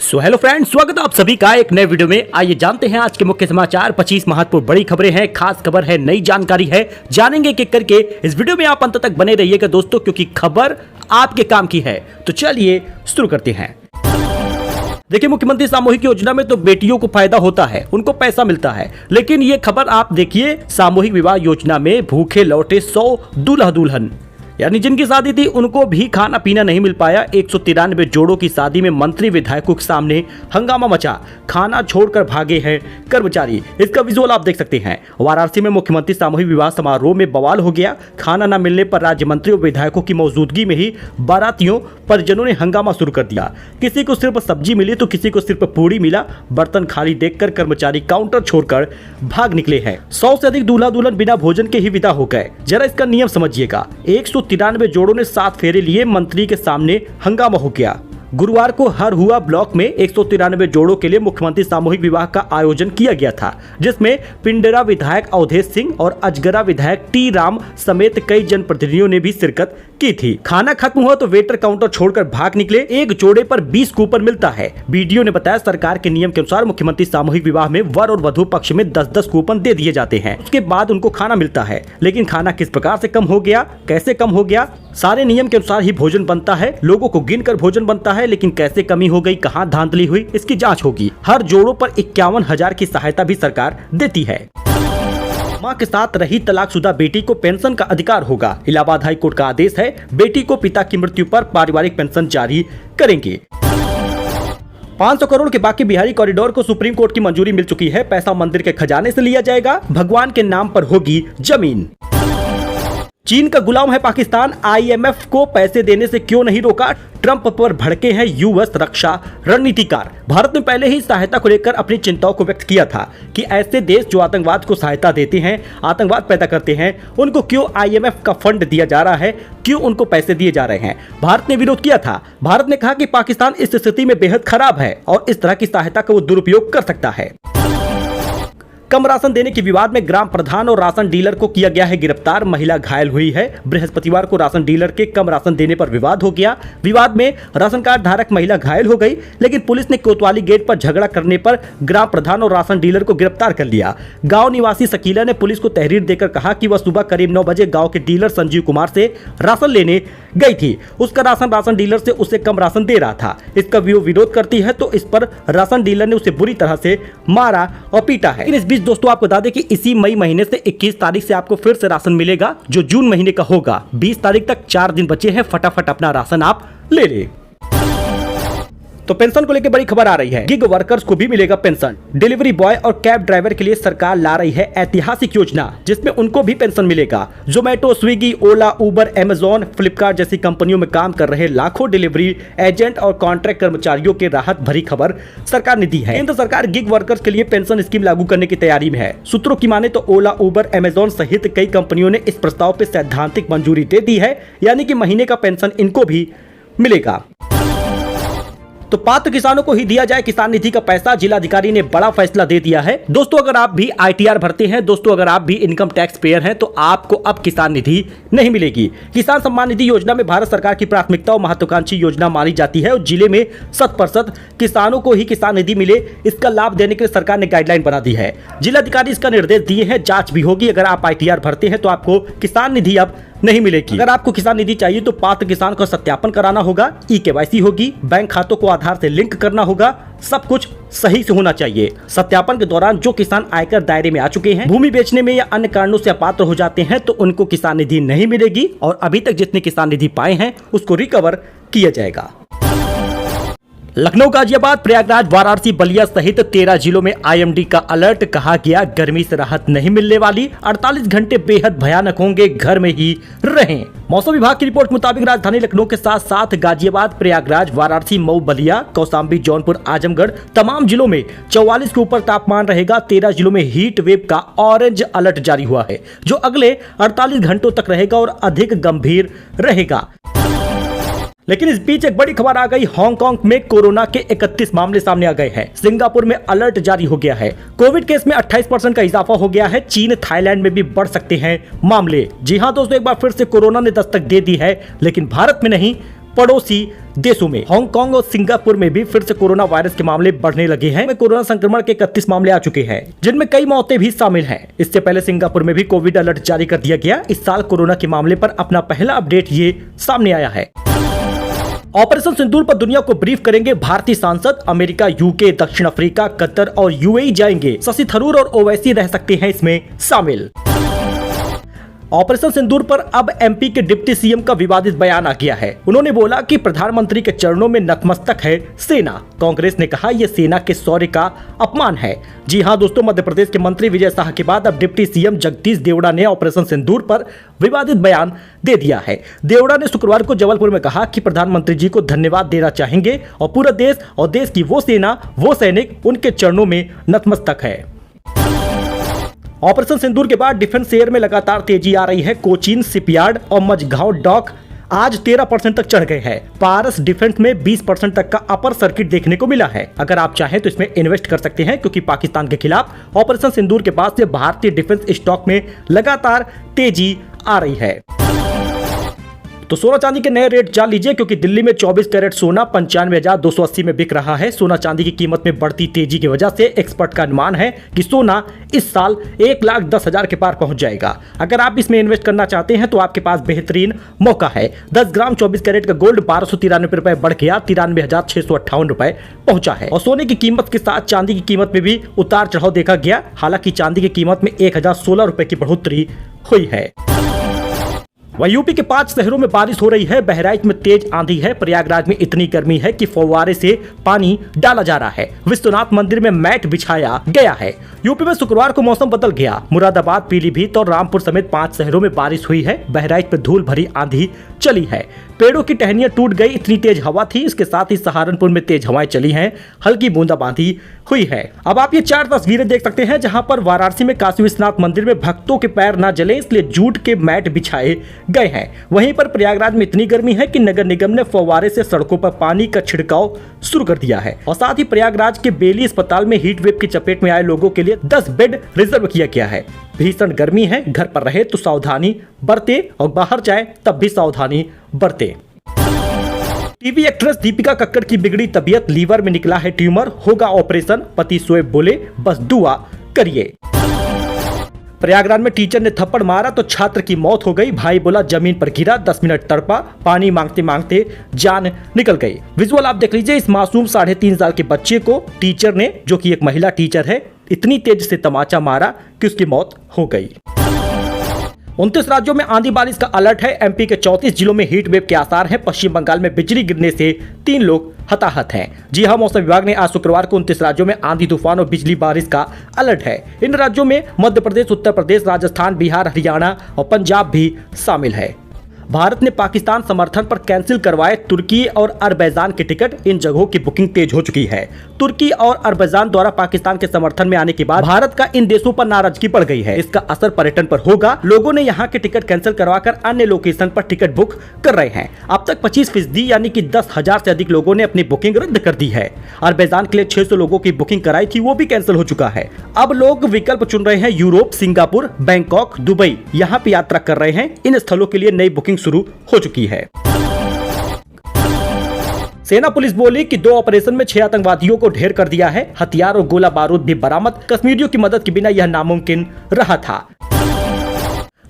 So hello friends, स्वागत है आप सभी का एक नए वीडियो में। आइए जानते हैं आज के मुख्य समाचार। 25 महत्वपूर्ण बड़ी खबरें हैं, खास खबर है, नई जानकारी है, जानेंगे कि करके इस वीडियो में आप अंत तक बने रहिएगा दोस्तों, क्योंकि खबर आपके काम की है। तो चलिए शुरू करते हैं। देखिए, मुख्यमंत्री सामूहिक योजना में तो बेटियों को फायदा होता है, उनको पैसा मिलता है, लेकिन ये खबर आप देखिए, सामूहिक विवाह योजना में भूखे लौटे 100 दूल्हा दुल्हन, यानी जिनकी शादी थी उनको भी खाना पीना नहीं मिल पाया। 193 जोड़ों की शादी में मंत्री विधायकों के सामने हंगामा मचा, खाना छोड़कर भागे हैं कर्मचारी। इसका विजुअल आप देख सकते हैं। वाराणसी में मुख्यमंत्री सामूहिक विवाह समारोह में बवाल हो गया। खाना न मिलने पर राज्य मंत्री और विधायकों की मौजूदगी में ही बारातियों परिजनों ने हंगामा शुरू कर दिया। किसी को सिर्फ सब्जी मिली तो किसी को सिर्फ पूरी मिला। बर्तन खाली देखकर कर्मचारी काउंटर छोड़कर भाग निकले हैं। 100 से अधिक दूल्हा दुल्हन बिना भोजन के ही विदा हो गए। जरा इसका नियम समझिएगा। 193 जोड़ों ने 7 फेरे लिए, मंत्री के सामने हंगामा हो गया। गुरुवार को हरहुआ ब्लॉक में 193 जोड़ों के लिए मुख्यमंत्री सामूहिक विवाह का आयोजन किया गया था, जिसमें पिंडरा विधायक अवधेश सिंह और अजगरा विधायक टी राम समेत कई जनप्रतिनिधियों ने भी शिरकत की थी। खाना खत्म हुआ तो वेटर काउंटर छोड़कर भाग निकले। एक जोड़े पर 20 कूपन मिलता है। वीडियो ने बताया, सरकार के नियम के अनुसार मुख्यमंत्री सामूहिक विवाह में वर और वधु पक्ष में 10-10 कूपन दे दिए जाते हैं। उसके बाद उनको खाना मिलता है, लेकिन खाना किस प्रकार से कम हो गया, कैसे कम हो गया? सारे नियम के अनुसार ही भोजन बनता है, लोगों को गिनकर भोजन बनता है, लेकिन कैसे कमी हो गई, कहां धांधली हुई, इसकी जांच होगी। हर जोड़ों पर 51,000 की सहायता भी सरकार देती है। मां के साथ रही तलाकशुदा बेटी को पेंशन का अधिकार होगा। इलाहाबाद हाई कोर्ट का आदेश है, बेटी को पिता की मृत्यु पर पारिवारिक पेंशन जारी करेंगे। 500 करोड़ के बाकी बिहारी कॉरिडोर को सुप्रीम कोर्ट की मंजूरी मिल चुकी है। पैसा मंदिर के खजाने से लिया जाएगा, भगवान के नाम पर होगी जमीन। चीन का गुलाम है पाकिस्तान, IMF को पैसे देने से क्यों नहीं रोका? ट्रंप पर भड़के हैं US रक्षा रणनीतिकार। भारत ने पहले ही सहायता को लेकर अपनी चिंताओं को व्यक्त किया था कि ऐसे देश जो आतंकवाद को सहायता देते हैं, आतंकवाद पैदा करते हैं, उनको क्यों IMF का फंड दिया जा रहा है, क्यों उनको पैसे दिए जा रहे हैं? भारत ने विरोध किया था। भारत ने कहा कि पाकिस्तान इस स्थिति में बेहद खराब है और इस तरह की सहायता का वो दुरुपयोग कर सकता है। कम राशन देने के विवाद में ग्राम प्रधान और राशन डीलर को किया गया है गिरफ्तार। महिला घायल हुई है। बृहस्पतिवार को राशन डीलर के कम राशन देने पर विवाद हो गया। विवाद में राशन कार्ड धारक महिला घायल हो गई, लेकिन पुलिस ने कोतवाली गेट पर झगड़ा करने पर ग्राम प्रधान और राशन डीलर को गिरफ्तार कर लिया। गांव निवासी शकीला ने पुलिस को तहरीर देकर कहा कि वह सुबह करीब 9 बजे गाँव के डीलर संजीव कुमार से राशन लेने गई थी। उसका राशन डीलर से उससे कम राशन दे रहा था। इसका विरोध करती है तो इस पर राशन डीलर ने उसे बुरी तरह से मारा और पीटा है। इस बीच दोस्तों आपको बता दें कि इसी मई महीने से 21 तारीख से आपको फिर से राशन मिलेगा, जो जून महीने का होगा। 20 तारीख तक 4 दिन बचे हैं, फटाफट अपना राशन आप ले लें। तो पेंशन को लेकर बड़ी खबर आ रही है। गिग वर्कर्स को भी मिलेगा पेंशन। डिलीवरी बॉय और कैब ड्राइवर के लिए सरकार ला रही है ऐतिहासिक योजना, जिसमें उनको भी पेंशन मिलेगा। जोमेटो, स्विगी, ओला, उबर, अमेजॉन, फ्लिपकार्ट जैसी कंपनियों में काम कर रहे लाखों डिलीवरी एजेंट और कॉन्ट्रैक्ट कर्मचारियों के राहत भरी खबर सरकार ने दी है। केंद्र सरकार गिग वर्कर्स के लिए पेंशन स्कीम लागू करने की तैयारी में है। सूत्रों की माने तो ओला, उबर, अमेजॉन सहित कई कंपनियों ने इस प्रस्ताव पर सैद्धांतिक मंजूरी दे दी है, यानी कि महीने का पेंशन इनको भी मिलेगा। तो पात्र किसानों को ही दिया जाए किसान निधि का पैसा। जिलाधिकारी ने बड़ा फैसला दे दिया है। दोस्तों, अगर आप भी ITR भरते हैं, दोस्तों अगर आप भी इनकम टैक्स पेयर हैं, तो आपको अब किसान निधि नहीं मिलेगी। किसान सम्मान निधि योजना में भारत सरकार की प्राथमिकता और महत्वाकांक्षी योजना मानी जाती है और जिले में 100% किसानों को ही किसान निधि मिले, इसका लाभ देने के लिए सरकार ने गाइडलाइन बना दी है। जिलाधिकारी इसका निर्देश दिए हैं। जांच भी होगी। अगर आप ITR भरते हैं तो आपको किसान निधि अब नहीं मिलेगी। अगर आपको किसान निधि चाहिए तो पात्र किसान को सत्यापन कराना होगा, EKYC होगी, बैंक खातों को आधार से लिंक करना होगा, सब कुछ सही से होना चाहिए। सत्यापन के दौरान जो किसान आयकर दायरे में आ चुके हैं, भूमि बेचने में या अन्य कारणों से अपात्र हो जाते हैं, तो उनको किसान निधि नहीं मिलेगी और अभी तक जितने किसान निधि पाए हैं उसको रिकवर किया जाएगा। लखनऊ, गाजियाबाद, प्रयागराज, वाराणसी, बलिया सहित 13 जिलों में IMD का अलर्ट। कहा गया गर्मी से राहत नहीं मिलने वाली, 48 घंटे बेहद भयानक होंगे, घर में ही रहें। मौसम विभाग की रिपोर्ट मुताबिक राजधानी लखनऊ के साथ साथ गाजियाबाद, प्रयागराज, वाराणसी, मऊ, बलिया, कौशाम्बी, जौनपुर, आजमगढ़ तमाम जिलों में 44 के ऊपर तापमान रहेगा। 13 जिलों में हीट वेव का ऑरेंज अलर्ट जारी हुआ है, जो अगले 48 घंटों तक रहेगा और अधिक गंभीर रहेगा। लेकिन इस बीच एक बड़ी खबर आ गई। हांगकांग में कोरोना के 31 मामले सामने आ गए हैं। सिंगापुर में अलर्ट जारी हो गया है। कोविड केस में 28% का इजाफा हो गया है। चीन, थाईलैंड में भी बढ़ सकते हैं मामले। जी हां दोस्तों, एक बार फिर से कोरोना ने दस्तक दे दी है, लेकिन भारत में नहीं, पड़ोसी देशों में हांगकांग और सिंगापुर में भी फिर से कोरोना वायरस के मामले बढ़ने लगे हैं। कोरोना संक्रमण के 31 मामले आ चुके हैं, जिनमें कई मौतें भी शामिल हैं। इससे पहले सिंगापुर में भी कोविड अलर्ट जारी कर दिया गया। इस साल कोरोना के मामले पर अपना पहला अपडेट ये सामने आया है। ऑपरेशन सिंदूर पर दुनिया को ब्रीफ करेंगे भारतीय सांसद। अमेरिका, यूके, दक्षिण अफ्रीका, कतर और यूएई जाएंगे। शशि थरूर और ओवैसी रह सकते हैं इसमें शामिल। ऑपरेशन सिंदूर पर अब एमपी के डिप्टी सीएम का विवादित बयान आ गया है। उन्होंने बोला कि प्रधानमंत्री के चरणों में नतमस्तक है सेना। कांग्रेस ने कहा यह सेना के शौर्य का अपमान है। जी हां दोस्तों, मध्य प्रदेश के मंत्री विजय शाह के बाद अब डिप्टी सीएम जगदीश देवड़ा ने ऑपरेशन सिंदूर पर विवादित बयान दे दिया है। देवड़ा ने शुक्रवार को जबलपुर में कहा कि प्रधानमंत्री जी को धन्यवाद देना चाहेंगे और पूरा देश और देश की वो सेना, वो सैनिक उनके चरणों में नतमस्तक है। ऑपरेशन सिंदूर के बाद डिफेंस शेयर में लगातार तेजी आ रही है। कोचीन शिपयार्ड और मझगांव डॉक आज 13% तक चढ़ गए हैं। पारस डिफेंस में 20% तक का अपर सर्किट देखने को मिला है। अगर आप चाहें तो इसमें इन्वेस्ट कर सकते हैं, क्योंकि पाकिस्तान के खिलाफ ऑपरेशन सिंदूर के बाद से भारतीय डिफेंस स्टॉक में लगातार तेजी आ रही है। तो सोना चांदी के नए रेट जान लीजिए, क्योंकि दिल्ली में 24 कैरेट सोना 95,280 में बिक रहा है। सोना चांदी की कीमत में बढ़ती तेजी की वजह से एक्सपर्ट का अनुमान है कि सोना इस साल 1,10,000 के पार पहुंच जाएगा। अगर आप इसमें इन्वेस्ट करना चाहते हैं तो आपके पास बेहतरीन मौका है। 10 ग्राम 24 कैरेट का गोल्ड 1293 रुपए बढ़ गया 93,658 रुपए पहुंचा है। और सोने की कीमत के साथ चांदी की कीमत में भी उतार चढ़ाव देखा गया। हालांकि चांदी की कीमत में 1,016 रुपए की बढ़ोतरी हुई है। वहीं यूपी के 5 शहरों में बारिश हो रही है। बहराइच में तेज आंधी है। प्रयागराज में इतनी गर्मी है कि फव्वारे से पानी डाला जा रहा है। विश्वनाथ मंदिर में मैट बिछाया गया है। यूपी में शुक्रवार को मौसम बदल गया। मुरादाबाद, पीलीभीत और रामपुर समेत 5 शहरों में बारिश हुई है। बहराइच में धूल भरी आंधी चली है। पेड़ों की टहनियां टूट गई, इतनी तेज हवा थी। इसके साथ ही सहारनपुर में तेज हवाएं चली हैं। हल्की बूंदाबांदी हुई है। अब आप ये 4 तस्वीरें देख सकते हैं, जहां पर वाराणसी में काशी विश्वनाथ मंदिर में भक्तों के पैर न जले, इसलिए जूट के मैट बिछाए गए हैं। वहीं पर प्रयागराज में इतनी गर्मी है कि नगर निगम ने फव्वारे से सड़कों पर पानी का छिड़काव शुरू कर दिया है। और साथ ही प्रयागराज के बेली अस्पताल में हीट वेव की चपेट में आए लोगों के लिए 10 बेड रिजर्व किया गया है। भीषण गर्मी है, घर पर रहे तो सावधानी बरते और बाहर जाए तब भी सावधानी बरते। टीवी एक्ट्रेस दीपिका कक्कड़ की बिगड़ी तबीयत, लीवर में निकला है ट्यूमर, होगा ऑपरेशन। पति शोएब बोले बस दुआ करिए। प्रयागराज में टीचर ने थप्पड़ मारा तो छात्र की मौत हो गई। भाई बोला जमीन पर गिरा, 10 मिनट तड़पा, पानी मांगते मांगते जान निकल गई। विजुअल आप देख लीजिए। इस मासूम 3.5 साल के बच्चे को टीचर ने, जो कि एक महिला टीचर है, इतनी तेज से तमाचा मारा कि उसकी मौत हो गई। 29 राज्यों में आंधी बारिश का अलर्ट है। एमपी के 34 जिलों में हीट वेव के आसार हैं। पश्चिम बंगाल में बिजली गिरने से 3 लोग हताहत हैं। जी हां, मौसम विभाग ने आज शुक्रवार को 29 राज्यों में आंधी तूफान और बिजली बारिश का अलर्ट है। इन राज्यों में मध्य प्रदेश, उत्तर प्रदेश, राजस्थान, बिहार, हरियाणा और पंजाब भी शामिल है। भारत ने पाकिस्तान समर्थन पर कैंसिल करवाए तुर्की और अरबैजान के टिकट। इन जगहों की बुकिंग तेज हो चुकी है। तुर्की और अरबैजान द्वारा पाकिस्तान के समर्थन में आने के बाद भारत का इन देशों पर नाराजगी बढ़ गई है। इसका असर पर्यटन पर होगा। लोगों ने यहाँ के टिकट कैंसिल करवाकर अन्य लोकेशन पर टिकट बुक कर रहे हैं। अब तक 25% यानी कि 10,000 से अधिक लोगों ने अपनी बुकिंग रद्द कर दी है। अरबैजान के लिए 600 लोगों की बुकिंग कराई थी, वो भी कैंसिल हो चुका है। अब लोग विकल्प चुन रहे हैं। यूरोप, सिंगापुर, बैंकॉक, दुबई, यहाँ पे यात्रा कर रहे हैं। इन स्थलों के लिए नई बुकिंग शुरू हो चुकी है। सेना पुलिस बोली कि 2 ऑपरेशन में 6 आतंकवादियों को ढेर कर दिया है। हथियार और गोला बारूद भी बरामद। कश्मीरियों की मदद के बिना यह नामुमकिन रहा था।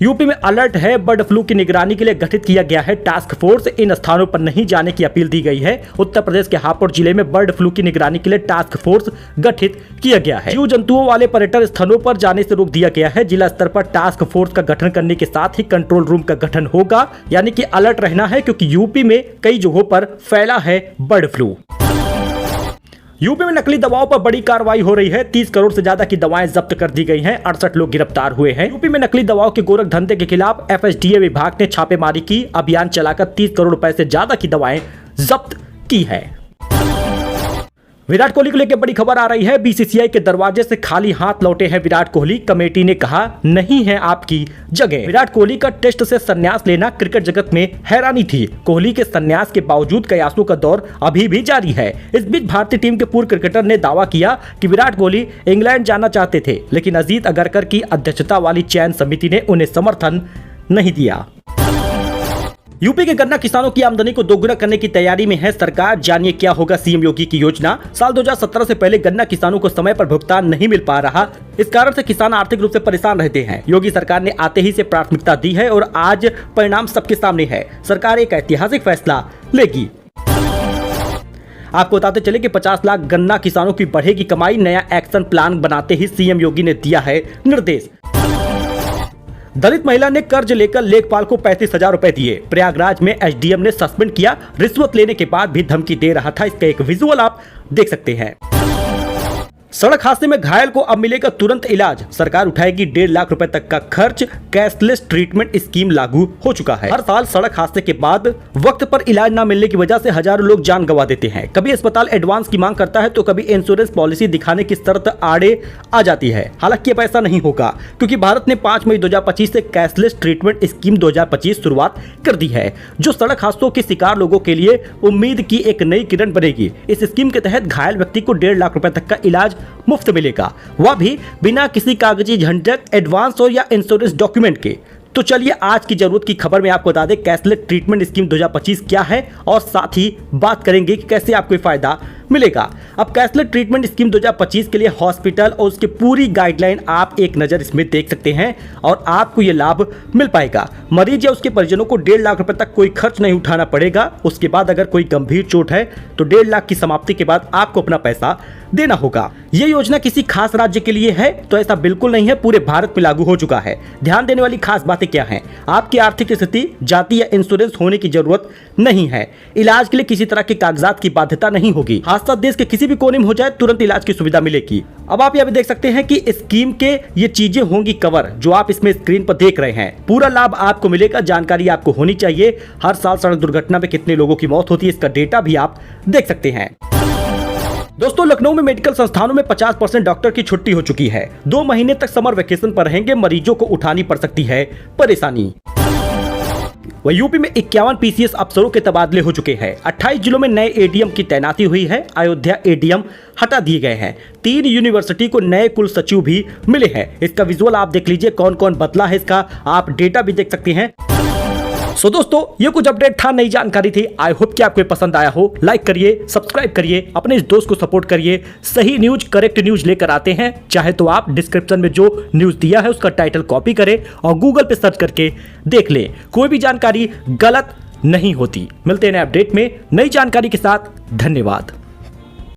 यूपी में अलर्ट है। बर्ड फ्लू की निगरानी के लिए गठित किया गया है टास्क फोर्स। इन स्थानों पर नहीं जाने की अपील दी गई है। उत्तर प्रदेश के हापुड़ जिले में बर्ड फ्लू की निगरानी के लिए टास्क फोर्स गठित किया गया है। जीव जंतुओं वाले पर्यटन स्थलों पर जाने से रोक दिया गया है। जिला स्तर पर टास्क फोर्स का गठन करने के साथ ही कंट्रोल रूम का गठन होगा, यानी कि अलर्ट रहना है, क्योंकि यूपी में कई जगहों पर फैला है बर्ड फ्लू। यूपी में नकली दवाओं पर बड़ी कार्रवाई हो रही है। 30 करोड़ से ज्यादा की दवाएं जब्त कर दी गई हैं। 68 लोग गिरफ्तार हुए हैं। यूपी में नकली दवाओं के गोरख धंधे के खिलाफ एफएसडीए विभाग ने छापेमारी की। अभियान चलाकर 30 करोड़ रुपए से ज्यादा की दवाएं जब्त की है। विराट कोहली को लेकर बड़ी खबर आ रही है। बीसीसीआई के दरवाजे से खाली हाथ लौटे हैं विराट कोहली। कमेटी ने कहा नहीं है आपकी जगह। विराट कोहली का टेस्ट से संन्यास लेना क्रिकेट जगत में हैरानी थी। कोहली के संन्यास के बावजूद कयासों का दौर अभी भी जारी है। इस बीच भारतीय टीम के पूर्व क्रिकेटर ने दावा किया कि विराट कोहली इंग्लैंड जाना चाहते थे, लेकिन अजीत अगरकर की अध्यक्षता वाली चयन समिति ने उन्हें समर्थन नहीं दिया। यूपी के गन्ना किसानों की आमदनी को दोगुना करने की तैयारी में है सरकार। जानिए क्या होगा सीएम योगी की योजना। साल 2017 से पहले गन्ना किसानों को समय पर भुगतान नहीं मिल पा रहा, इस कारण से किसान आर्थिक रूप से परेशान रहते हैं। योगी सरकार ने आते ही से प्राथमिकता दी है और आज परिणाम सबके सामने है। सरकार एक ऐतिहासिक फैसला लेगी। आपको बताते चले कि 50 लाख गन्ना किसानों की बढ़ेगी कमाई। नया एक्शन प्लान बनाते ही सीएम योगी ने दिया है निर्देश। दलित महिला ने कर्ज लेकर लेखपाल को 35,000 रुपए दिए। प्रयागराज में एसडीएम ने सस्पेंड किया। रिश्वत लेने के बाद भी धमकी दे रहा था। इसका एक विजुअल आप देख सकते हैं। सड़क हादसे में घायल को अब मिलेगा तुरंत इलाज। सरकार उठाएगी 1.5 लाख रुपए तक का खर्च। कैशलेस ट्रीटमेंट स्कीम लागू हो चुका है। हर साल सड़क हादसे के बाद वक्त पर इलाज न मिलने की वजह से हजारों लोग जान गंवा देते हैं। कभी अस्पताल एडवांस की मांग करता है तो कभी इंश्योरेंस पॉलिसी दिखाने की शर्त आड़े आ जाती है। हालांकि अब ऐसा नहीं होगा क्योंकि भारत ने 5 मई 2025 से कैशलेस ट्रीटमेंट स्कीम 2025 शुरुआत कर दी है, जो सड़क हादसों के शिकार लोगों के लिए उम्मीद की एक नई किरण बनेगी। इस स्कीम के तहत घायल व्यक्ति को 1.5 लाख रुपए तक का इलाज मुफ्त मिलेगा, वह भी बिना किसी कागजी झंझट, एडवांस और या इंश्योरेंस डॉक्यूमेंट के। तो चलिए आज की जरूरत की खबर में आपको बता दें कैशलेस ट्रीटमेंट स्कीम 2025 क्या है और साथ ही बात करेंगे कि कैसे आपको फायदा मिलेगा। अब कैशलेस ट्रीटमेंट स्कीम 2025 के लिए हॉस्पिटल और उसकी पूरी गाइडलाइन आप एक नज़र इसमें देख सकते हैं और आपको ये लाभ मिल पाएगा। मरीज या उसके परिजनों को 1.5 लाख रुपए तक कोई खर्च नहीं उठाना पड़ेगा। उसके बाद अगर कोई गंभीर चोट है तो 1.5 लाख की समाप्ति के बाद आपको अपना पैसा देना होगा। ये योजना किसी खास राज्य के लिए है तो ऐसा बिल्कुल नहीं है, पूरे भारत में लागू हो चुका है। ध्यान देने वाली खास बातें क्या हैं? आपकी आर्थिक स्थिति, जाति या इंश्योरेंस होने की जरूरत नहीं है। इलाज के लिए किसी तरह के कागजात की बाध्यता नहीं होगी। हादसा देश के किसी भी कोने में हो जाए तुरंत इलाज की सुविधा मिलेगी। अब आप यहाँ पे देख सकते हैं कि स्कीम के ये चीजें होंगी कवर, जो आप इसमें स्क्रीन पर देख रहे हैं। पूरा लाभ आपको मिलेगा। जानकारी आपको होनी चाहिए। हर साल सड़क दुर्घटना में कितने लोगों की मौत होती है इसका डेटा भी आप देख सकते हैं। दोस्तों, लखनऊ में मेडिकल संस्थानों में 50% डॉक्टर की छुट्टी हो चुकी है। 2 महीने तक समर वेकेशन पर रहेंगे। मरीजों को उठानी पड़ सकती है परेशानी। वह यूपी में 51 पीसीएस अफसरों के तबादले हो चुके हैं। 28 जिलों में नए एडीएम की तैनाती हुई है। अयोध्या एडीएम हटा दिए गए हैं। 3 यूनिवर्सिटी को नए कुल सचिव भी मिले हैं। इसका विजुअल आप देख लीजिए, कौन कौन बदला है इसका आप डेटा भी देख सकते हैं। सो दोस्तों, ये कुछ अपडेट था, नई जानकारी थी। आई होप कि आपको पसंद आया हो। लाइक करिए, सब्सक्राइब करिए, अपने इस दोस्त को सपोर्ट करिए। सही न्यूज, करेक्ट न्यूज लेकर आते हैं। चाहे तो आप डिस्क्रिप्शन में जो न्यूज दिया है उसका टाइटल कॉपी करें और गूगल पे सर्च करके देख लें। कोई भी जानकारी गलत नहीं होती। मिलते हैं नए अपडेट में नई जानकारी के साथ। धन्यवाद।